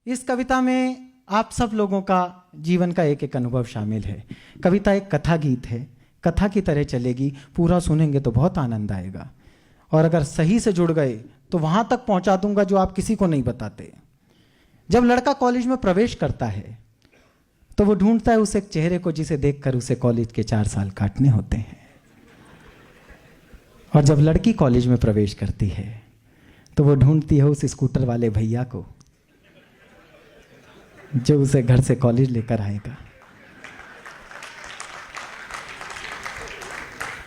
इस कविता में आप सब लोगों का जीवन का एक एक अनुभव शामिल है। कविता एक कथा गीत है, कथा की तरह चलेगी, पूरा सुनेंगे तो बहुत आनंद आएगा और अगर सही से जुड़ गए तो वहां तक पहुंचा दूंगा जो आप किसी को नहीं बताते। जब लड़का कॉलेज में प्रवेश करता है तो वो ढूंढता है उस एक चेहरे को जिसे देखकर उसे कॉलेज के 4 साल काटने होते हैं। और जब लड़की कॉलेज में प्रवेश करती है तो वो ढूंढती है उस स्कूटर वाले भैया को जो उसे घर से कॉलेज लेकर आएगा।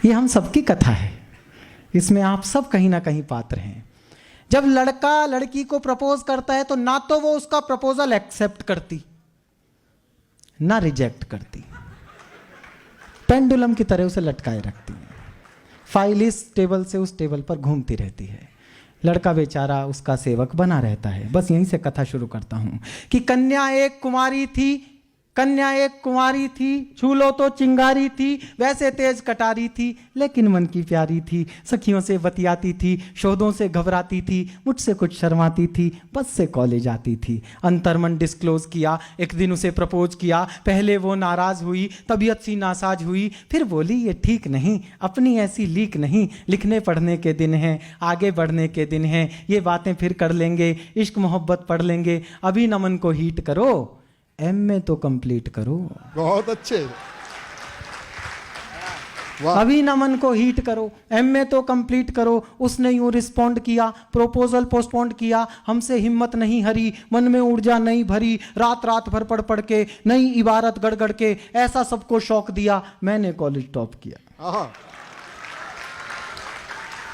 ये हम सबकी कथा है, इसमें आप सब कहीं ना कहीं पात्र हैं। जब लड़का लड़की को प्रपोज करता है तो ना तो वो उसका प्रपोजल एक्सेप्ट करती ना रिजेक्ट करती, पेंडुलम की तरह उसे लटकाए रखती है। फाइल इस टेबल से उस टेबल पर घूमती रहती है। लड़का बेचारा उसका सेवक बना रहता है। बस यहीं से कथा शुरू करता हूं कि कन्या एक कुमारी थी, झूलो तो चिंगारी थी, वैसे तेज कटारी थी लेकिन मन की प्यारी थी। सखियों से बतियाती थी, शोधों से घबराती थी, मुझसे कुछ शर्माती थी, बस से कॉलेज आती थी। अंतर्मन डिस्क्लोज किया, एक दिन उसे प्रपोज किया। पहले वो नाराज हुई, तबीयत सी नासाज हुई, फिर बोली ये ठीक नहीं, अपनी ऐसी लीक नहीं, लिखने पढ़ने के दिन हैं, आगे बढ़ने के दिन हैं, ये बातें फिर कर लेंगे, इश्क मोहब्बत पढ़ लेंगे, अभी न मन को हीट करो, एमए तो कंप्लीट करो। बहुत अच्छे। अभी न मन को हीट करो, एमए तो कंप्लीट करो। उसने यूं रिस्पॉन्ड किया, प्रोपोजल पोस्टपोन्ड किया, हमसे हिम्मत नहीं हरी, मन में ऊर्जा नहीं भरी, रात रात भर पढ़ के, नई इबारत गढ़ के, ऐसा सबको शौक दिया, मैंने कॉलेज टॉप किया।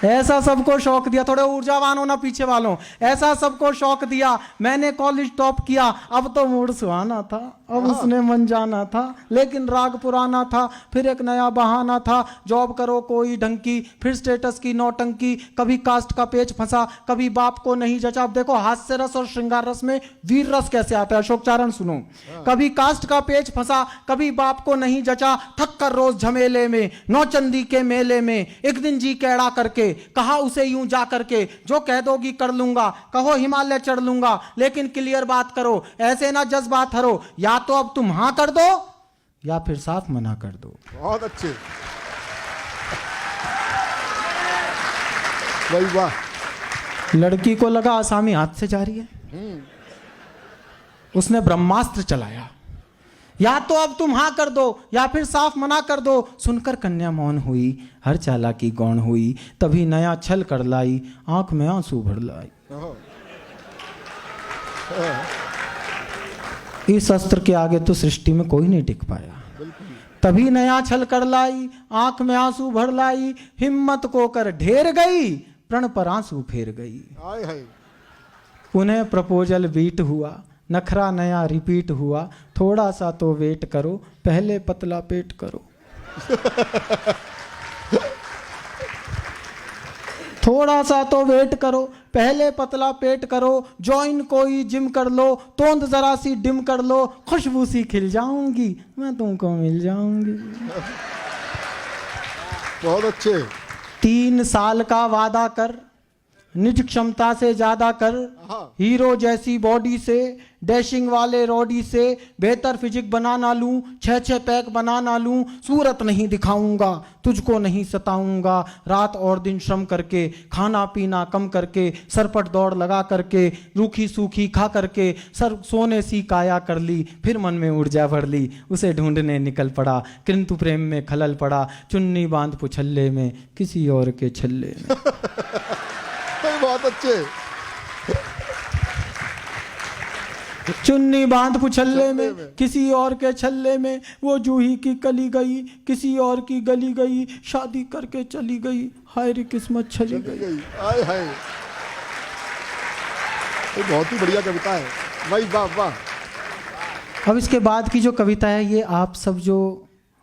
ऐसा सबको शौक दिया, थोड़े ऊर्जावान होना पीछे वालों, ऐसा सबको शौक दिया, मैंने कॉलेज टॉप किया। अब तो मूड सुहाना था, अब उसने मन जाना था, लेकिन राग पुराना था, फिर एक नया बहाना था, जॉब करो कोई ढंग की, फिर स्टेटस की नौटंकी, कभी कास्ट का पेच फंसा, कभी बाप को नहीं जचा। अब देखो हास्य रस और श्रृंगार रस में वीर रस कैसे आता है, अशोक चारण सुनो। कभी कास्ट का पेच फंसा, कभी बाप को नहीं जचा, थक कर रोज झमेले में, नौचंदी के मेले में, एक दिन जी कैड़ा करके कहा उसे यूं जा करके, जो कह दोगी कर लूंगा, कहो हिमालय चढ़ लूंगा, लेकिन क्लियर बात करो, ऐसे ना जज्बात हरो, या तो अब तुम हां कर दो या फिर साफ मना कर दो। बहुत अच्छे भाई, वाह। लड़की को लगा आसामी हाथ से जा रही है, उसने ब्रह्मास्त्र चलाया, या तो अब तुम हां कर दो या फिर साफ मना कर दो। सुनकर कन्या मौन हुई, हर चालाकी गौण हुई, तभी नया छल कर लाई, आंख में आंसू भर लाई। इस अस्त्र के आगे तो सृष्टि में कोई नहीं टिक पाया। तभी नया छल कर लाई, आंख में आंसू भर लाई, हिम्मत को कर ढेर गई, प्रण पर आंसू फेर गई। पुनः प्रपोजल बीट हुआ, नखरा नया रिपीट हुआ, थोड़ा सा तो वेट करो, पहले पतला पेट करो। थोड़ा सा तो वेट करो, पहले पतला पेट करो, जॉइन कोई जिम कर लो, तोंद जरा सी डिम कर लो, खुशबू सी खिल जाऊंगी, मैं तुमको मिल जाऊंगी। बहुत अच्छे। 3 साल का वादा कर, निज क्षमता से ज्यादा कर, हीरो जैसी बॉडी से, डैशिंग वाले रॉडी से, बेहतर फिजिक बना ना लूं, 6 पैक बना ना लूं, सूरत नहीं दिखाऊंगा, तुझको नहीं सताऊंगा, रात और दिन श्रम करके, खाना पीना कम करके, सरपट दौड़ लगा करके, रूखी सूखी खा करके, सर सोने सी काया कर ली, फिर मन में ऊर्जा भर ली, उसे ढूंढने निकल पड़ा, किंतु प्रेम में खलल पड़ा, चुन्नी बांध पुछल्ले में, किसी और के छल्ले में। बहुत अच्छे। चुन्नी बांध पुछल्ले में, किसी और के छल्ले में, वो जूही की कली गई, किसी और की गली गई, शादी करके चली गई, हाय रे किस्मत छली गई। हाय हाय, बहुत ही बढ़िया कविता है भाई, वाह वाह। अब इसके बाद की जो कविता है ये आप सब जो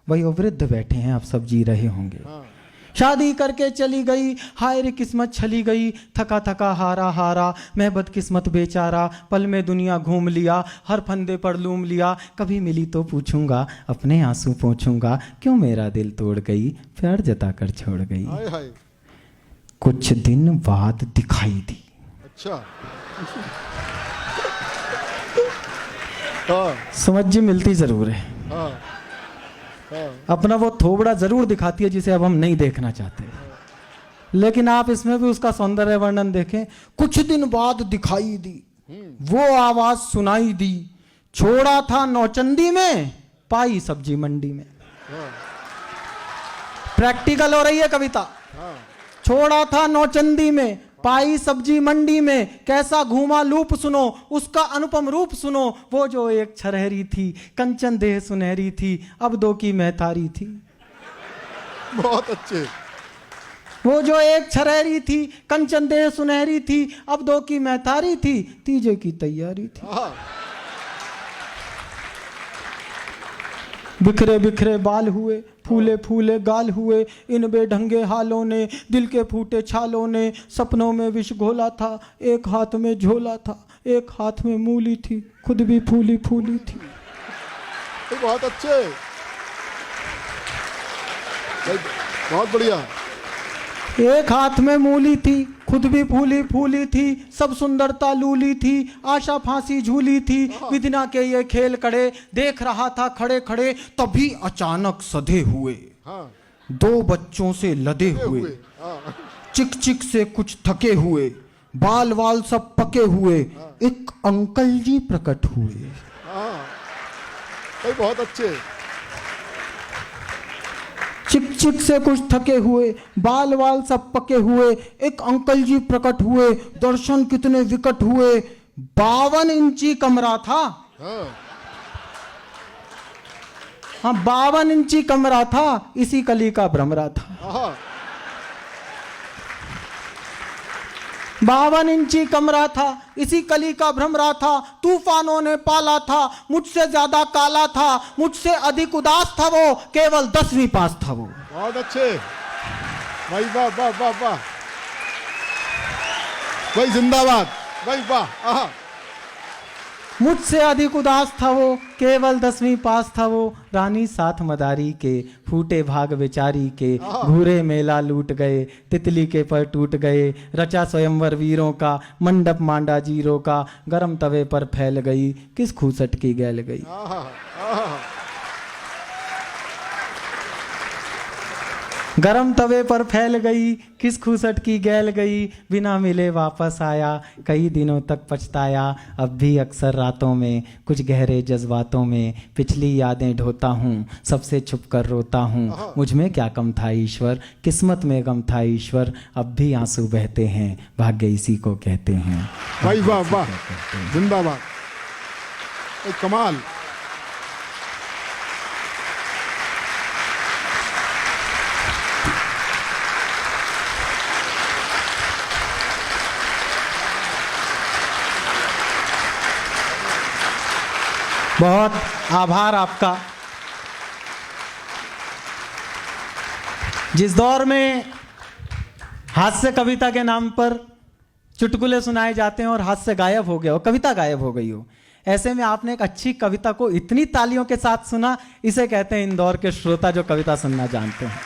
वयोवृद्ध बैठे हैं आप सब जी रहे होंगे। शादी करके चली गई, हाय रे किस्मत छली गई, थका थका हारा हारा, मैं बदकिस्मत बेचारा, पल में दुनिया घूम लिया, हर फंदे पर लूम लिया, कभी मिली तो पूछूंगा, अपने आंसू पोंछूंगा, क्यों मेरा दिल तोड़ गई, प्यार जता कर छोड़ गई। हाय हाय। कुछ दिन बाद दिखाई दी। अच्छा। हाँ समझ जी मिलती जरूर है, हाँ हाँ अपना वो थोबड़ा जरूर दिखाती है जिसे अब हम नहीं देखना चाहते, लेकिन आप इसमें भी उसका सौंदर्य वर्णन देखें। कुछ दिन बाद दिखाई दी वो आवाज सुनाई दी, छोड़ा था नौचंदी में पाई सब्जी मंडी में। प्रैक्टिकल हो रही है कविता। छोड़ा था नौचंदी में पाई सब्जी मंडी में, कैसा घूमा लूप सुनो उसका अनुपम रूप सुनो, वो जो एक छरहरी थी कंचन देह सुनहरी थी, अब दो की महतारी थी। बहुत अच्छे। वो जो एक छरहरी थी कंचन देह सुनहरी थी, अब दो की महतारी थी, तीजे की तैयारी थी। हाँ बिखरे बिखरे बाल हुए फूले फूले गाल हुए, इन बेढंगे हालों ने दिल के फूटे छालों ने, सपनों में विष घोला था एक हाथ में झोला था, एक हाथ में मूली थी खुद भी फूली फूली थी। बहुत अच्छे भाई, बहुत बढ़िया। एक हाथ में मूली थी खुद भी फूली फूली थी, सब सुंदरता लूली थी आशा फांसी झूली थी, विधिना के ये खेल कड़े देख रहा था खड़े खड़े, तभी अचानक सधे हुए हाँ दो बच्चों से लदे हुए, हाँ चिक चिक से कुछ थके हुए, बाल वाल सब पके हुए, एक अंकल जी प्रकट हुए। हाँ भाई बहुत अच्छे। चिक चिक से कुछ थके हुए बाल वाल सब पके हुए, एक अंकल जी प्रकट हुए, दर्शन कितने विकट हुए, 52 इंची कमरा था। हाँ हाँ 52 इंची कमरा था, इसी कली का भ्रमरा था। हाँ 52 इंची कमरा था इसी कली का भ्रमरा था, तूफानों ने पाला था मुझसे ज्यादा काला था, मुझसे अधिक उदास था वो, केवल 10वीं पास था वो। बहुत अच्छे भाई, वाह वाह वाह वाह भाई, जिंदाबाद भाई, वाह। आहा मुझसे अधिक उदास था वो, केवल 10वीं पास था वो, रानी साथ मदारी के फूटे भाग बेचारी के, घूरे मेला लूट गए तितली के पर टूट गए, रचा स्वयंवर वीरों का मंडप मांडा जीरो का, गरम तवे पर फैल गई किस खूसट की गैल गई। आहा आहा गरम तवे पर फैल गई किस खूसट की गैल गई, बिना मिले वापस आया कई दिनों तक पछताया, अब भी अक्सर रातों में कुछ गहरे जज्बातों में, पिछली यादें ढोता हूँ सबसे छुप कर रोता हूँ, मुझ में क्या कम था ईश्वर किस्मत में गम था ईश्वर, अब भी आंसू बहते हैं भाग्य इसी को कहते हैं। भाई, वाह वाह, जिंदाबाद, एक कमाल। बहुत आभार आपका। जिस दौर में हास्य कविता के नाम पर चुटकुले सुनाए जाते हैं और हास्य गायब हो गया हो, कविता गायब हो गई हो, ऐसे में आपने एक अच्छी कविता को इतनी तालियों के साथ सुना, इसे कहते हैं इंदौर के श्रोता जो कविता सुनना जानते हैं।